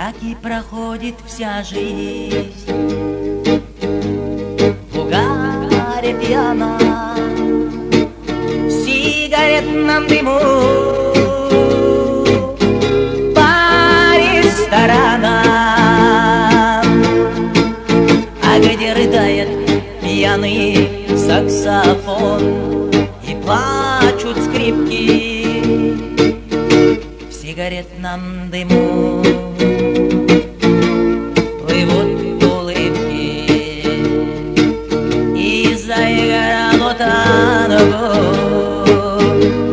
Так и проходит вся жизнь в угаре пьяна, в сигаретном дыму, по ресторанам, а где рыдает пьяный саксофон и плачут скрипки в сигаретном дыму. Плывут улыбки и заиграло танго,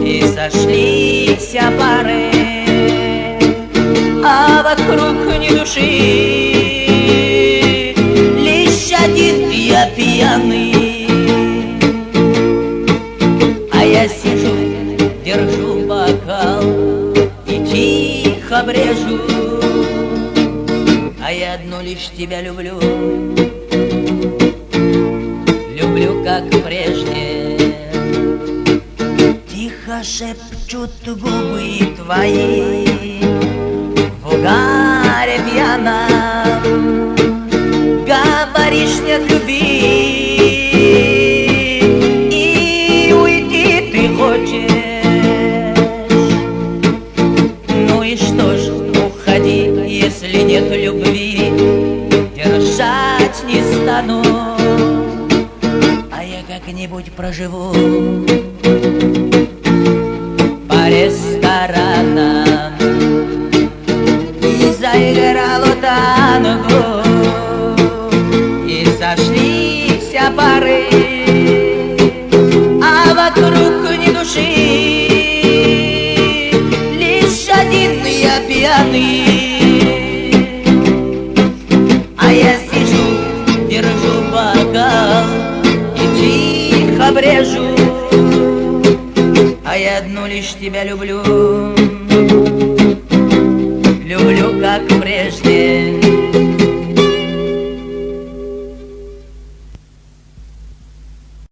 и сошлись пары, а вокруг ни души, лишь один я пьяный. А я сижу, держу бокал и тихо брежу, а я одну лишь тебя люблю, люблю как прежде. Тихо шепчут губы твои в угаре пьяном, говоришь нет любви, и уйти ты хочешь. Ну и что ж, уходи, если нет любви, держать не стану, а я как-нибудь проживу по ресторанам. И заиграло танго, и сошлись пары, а вокруг ни души, лишь один я пьяный. А я сижу, держу бокал и тихо брежу, а я одну лишь тебя люблю, люблю как прежде.